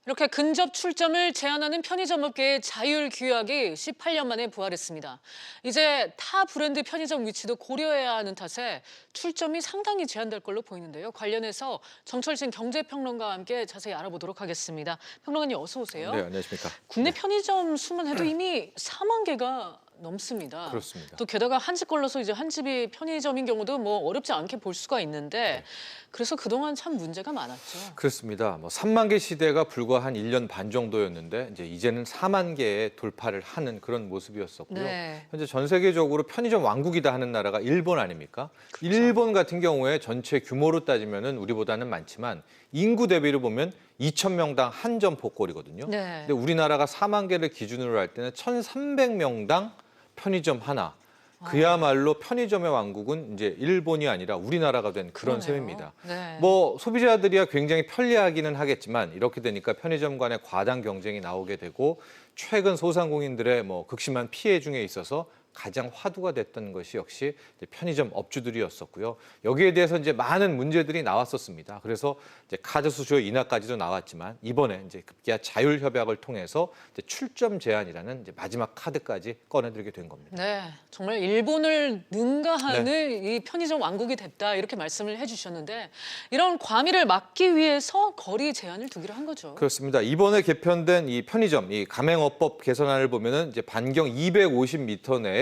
이렇게 근접 출점을 제한하는 편의점 업계의 자율 규약이 18년 만에 부활했습니다. 이제 타 브랜드 편의점 위치도 고려해야 하는 탓에 출점이 상당히 제한될 걸로 보이는데요. 관련해서 정철진 경제평론가와 함께 자세히 알아보도록 하겠습니다. 평론가님 어서 오세요. 네, 안녕하십니까. 국내 편의점 수만 해도 이미 4만 개가 넘습니다. 그렇습니다. 또 게다가 한 집 걸러서 이제 한 집이 편의점인 경우도 뭐 어렵지 않게 볼 수가 있는데 그래서 그동안 참 문제가 많았죠. 그렇습니다. 3만 개 시대가 불과 한 1년 반 정도였는데 이제는 4만 개에 돌파를 하는 그런 모습이었었고요. 네. 현재 전 세계적으로 편의점 왕국이다 하는 나라가 일본 아닙니까? 그렇죠. 일본 같은 경우에 전체 규모로 따지면은 우리보다는 많지만 인구 대비로 보면 2,000명당 한 점포꼴이거든요. 네. 근데 우리나라가 4만 개를 기준으로 할 때는 1,300명당 편의점 하나. 그야말로 편의점의 왕국은 이제 일본이 아니라 우리나라가 된 그런 그러네요. 셈입니다. 네. 소비자들이야 굉장히 편리하기는 하겠지만 이렇게 되니까 편의점 간의 과당 경쟁이 나오게 되고 최근 소상공인들의 극심한 피해 중에 있어서 가장 화두가 됐던 것이 역시 이제 편의점 업주들이었었고요. 여기에 대해서 이제 많은 문제들이 나왔었습니다. 그래서 이제 카드 수수료 인하까지도 나왔지만 이번에 이제 급기야 자율 협약을 통해서 이제 출점 제한이라는 이제 마지막 카드까지 꺼내들게 된 겁니다. 네, 정말 일본을 능가하는 이 편의점 왕국이 됐다 이렇게 말씀을 해주셨는데 이런 과밀을 막기 위해서 거리 제한을 두기로 한 거죠. 그렇습니다. 이번에 개편된 이 편의점, 이 가맹업법 개선안을 보면은 이제 반경 250m 내에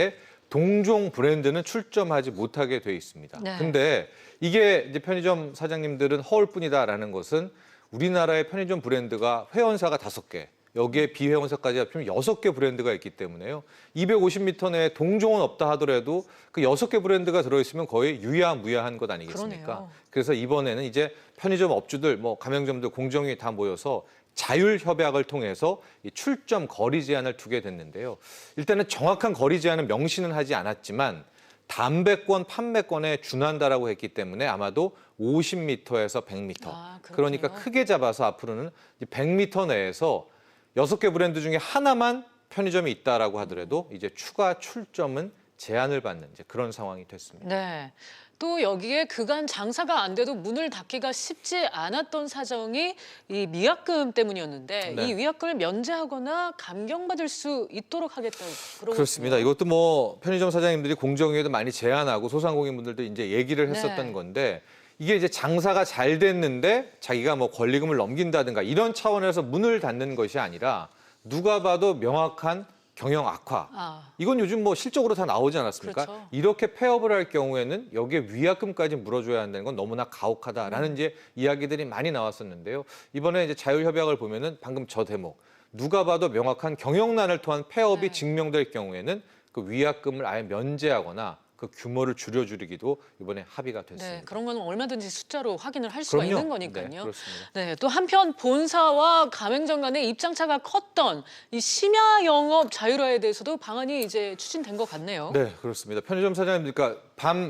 동종 브랜드는 출점하지 못하게 돼 있습니다. 네. 근데 이게 이제 편의점 사장님들은 허울뿐이다라는 것은 우리나라의 편의점 브랜드가 회원사가 5개, 여기에 비회원사까지 합치면 6개 브랜드가 있기 때문에요. 250m 내에 동종은 없다 하더라도 그 6개 브랜드가 들어있으면 거의 유야무야한 것 아니겠습니까? 그러네요. 그래서 이번에는 이제 편의점 업주들, 가맹점들, 공정위 다 모여서 자율 협약을 통해서 이 출점 거리 제한을 두게 됐는데요. 일단은 정확한 거리 제한은 명시는 하지 않았지만 담배권 판매권에 준한다라고 했기 때문에 아마도 50m에서 100m. 아, 그렇군요. 그러니까 크게 잡아서 앞으로는 100m 내에서 6개 브랜드 중에 하나만 편의점이 있다라고 하더라도 이제 추가 출점은 제한을 받는 이제 그런 상황이 됐습니다. 네. 또 여기에 그간 장사가 안 돼도 문을 닫기가 쉽지 않았던 사정이 이 위약금 때문이었는데 네. 이 위약금을 면제하거나 감경받을 수 있도록 하겠다고 그러고 그렇습니다. 있고요. 이것도 편의점 사장님들이 공정위에도 많이 제안하고 소상공인분들도 이제 얘기를 했었던 네. 건데 이게 이제 장사가 잘 됐는데 자기가 권리금을 넘긴다든가 이런 차원에서 문을 닫는 것이 아니라 누가 봐도 명확한 경영 악화. 아. 이건 요즘 실적으로 다 나오지 않았습니까? 그렇죠. 이렇게 폐업을 할 경우에는 여기에 위약금까지 물어줘야 한다는 건 너무나 가혹하다라는 이제 이야기들이 많이 나왔었는데요. 이번에 이제 자율협약을 보면은 방금 저 대목. 누가 봐도 명확한 경영난을 통한 폐업이 네. 증명될 경우에는 그 위약금을 아예 면제하거나 그 규모를 줄여주기도 이번에 합의가 됐습니다. 네, 그런 건 얼마든지 숫자로 확인을 할 수가 그럼요. 있는 거니까요. 네, 그렇습니다. 네, 또 한편 본사와 가맹점 간의 입장차가 컸던 이 심야 영업 자율화에 대해서도 방안이 이제 추진된 것 같네요. 네, 그렇습니다. 편의점 사장님들, 그러니까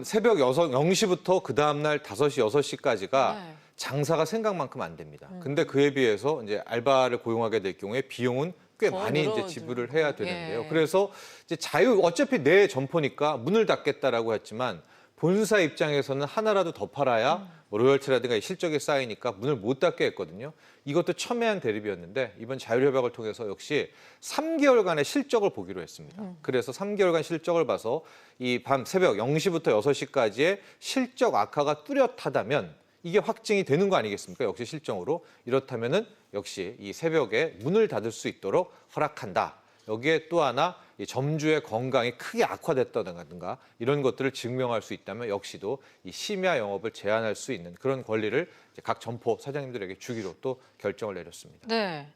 새벽 0시부터 그 다음날 5시, 6시까지가 네. 장사가 생각만큼 안 됩니다. 근데 그에 비해서 이제 알바를 고용하게 될 경우에 비용은 꽤 더 많이 이제 늘어지고. 지불을 해야 되는데요. 예. 그래서 이제 어차피 내 점포니까 문을 닫겠다라고 했지만 본사 입장에서는 하나라도 더 팔아야 로열티라든가 실적이 쌓이니까 문을 못 닫게 했거든요. 이것도 첨예한 대립이었는데 이번 자율협약을 통해서 역시 3개월간의 실적을 보기로 했습니다. 그래서 3개월간 실적을 봐서 이 새벽 0시부터 6시까지의 실적 악화가 뚜렷하다면 이게 확증이 되는 거 아니겠습니까? 역시 실정으로. 이렇다면은 역시 이 새벽에 문을 닫을 수 있도록 허락한다. 여기에 또 하나 이 점주의 건강이 크게 악화됐다든가 이런 것들을 증명할 수 있다면 역시도 이 심야 영업을 제한할 수 있는 그런 권리를 이제 각 점포 사장님들에게 주기로 또 결정을 내렸습니다. 네.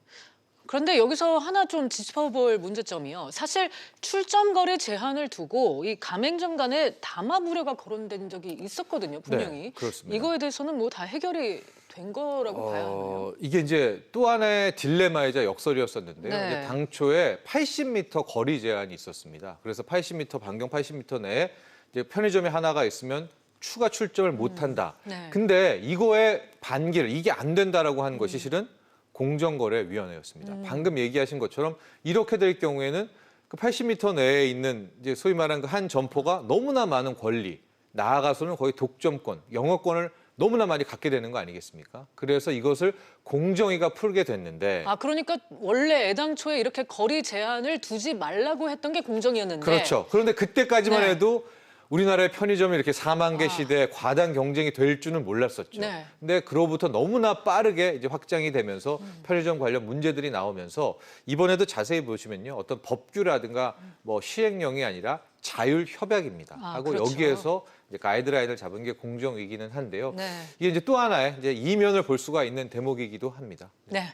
그런데 여기서 하나 좀 짚어볼 문제점이요. 사실 출점 거리 제한을 두고 이 가맹점 간에 담합 우려가 거론된 적이 있었거든요, 분명히. 네, 그렇습니다. 이거에 대해서는 뭐 다 해결이 된 거라고 봐야 하나요? 이게 이제 또 하나의 딜레마이자 역설이었었는데요. 네. 이제 당초에 80m 거리 제한이 있었습니다. 그래서 80m, 반경 80m 내에 이제 편의점이 하나가 있으면 추가 출점을 못 한다. 네. 근데 이거의 반기를 이게 안 된다라고 한 것이 실은 공정거래위원회였습니다. 방금 얘기하신 것처럼 이렇게 될 경우에는 그 80m 내에 있는 이제 소위 말하는 그 한 점포가 너무나 많은 권리, 나아가서는 거의 독점권, 영업권을 너무나 많이 갖게 되는 거 아니겠습니까? 그래서 이것을 공정위가 풀게 됐는데 아, 그러니까 원래 애당초에 이렇게 거리 제한을 두지 말라고 했던 게 공정이었는데. 그렇죠. 그런데 그때까지만 네. 해도 우리나라의 편의점이 이렇게 4만 개 아. 시대에 과당 경쟁이 될 줄은 몰랐었죠. 네. 근데 그로부터 너무나 빠르게 이제 확장이 되면서 편의점 관련 문제들이 나오면서 이번에도 자세히 보시면요. 어떤 법규라든가 뭐 시행령이 아니라 자율협약입니다. 아, 하고 그렇죠. 여기에서 이제 가이드라인을 잡은 게 공정위기는 한데요. 네. 이게 이제 또 하나의 이제 이면을 볼 수가 있는 대목이기도 합니다. 네.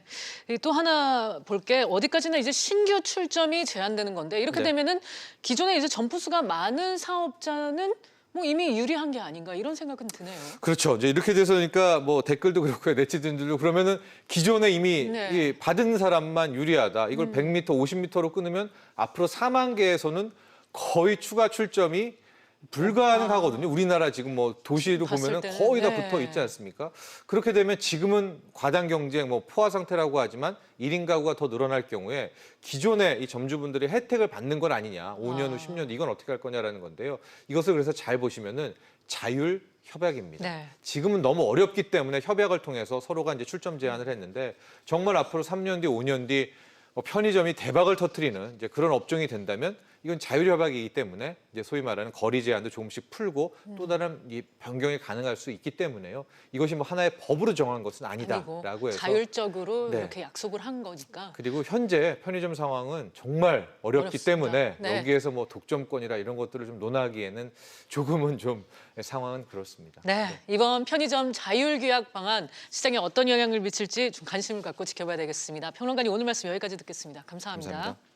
또 하나 볼 게 어디까지나 이제 신규 출점이 제한되는 건데 이렇게 네. 되면은 기존에 이제 점포 수가 많은 사업자는 뭐 이미 유리한 게 아닌가 이런 생각은 드네요. 그렇죠. 이제 이렇게 돼서니까 뭐 댓글도 그렇고요. 네티즌들도 그러면은 기존에 이미 네. 이 받은 사람만 유리하다. 이걸 100m, 50m로 끊으면 앞으로 4만 개에서는 거의 추가 출점이 불가능하거든요. 우리나라 지금 뭐 도시로 봤을 보면은 때는, 거의 다 네. 붙어 있지 않습니까? 그렇게 되면 지금은 과당 경쟁, 뭐 포화 상태라고 하지만 1인 가구가 더 늘어날 경우에 기존의 이 점주분들이 혜택을 받는 건 아니냐. 5년 후, 10년 이건 어떻게 할 거냐라는 건데요. 이것을 그래서 잘 보시면은 자율 협약입니다. 네. 지금은 너무 어렵기 때문에 협약을 통해서 서로가 이제 출점 제한을 했는데 정말 앞으로 3년 뒤, 5년 뒤 편의점이 대박을 터뜨리는 이제 그런 업종이 된다면 이건 자율협약이기 때문에 이제 소위 말하는 거리 제한도 조금씩 풀고 또 다른 이 변경이 가능할 수 있기 때문에요. 이것이 뭐 하나의 법으로 정한 것은 아니고 아니다라고 해서 자율적으로 네. 이렇게 약속을 한 거니까. 그리고 현재 편의점 상황은 정말 어렵기 어렵습니다. 때문에 네. 여기에서 뭐 독점권이라 이런 것들을 좀 논하기에는 조금은 좀 상황은 그렇습니다. 네, 이번 편의점 자율규약 방안 시장에 어떤 영향을 미칠지 좀 관심을 갖고 지켜봐야 되겠습니다. 평론가님 오늘 말씀 여기까지 듣겠습니다. 감사합니다. 감사합니다.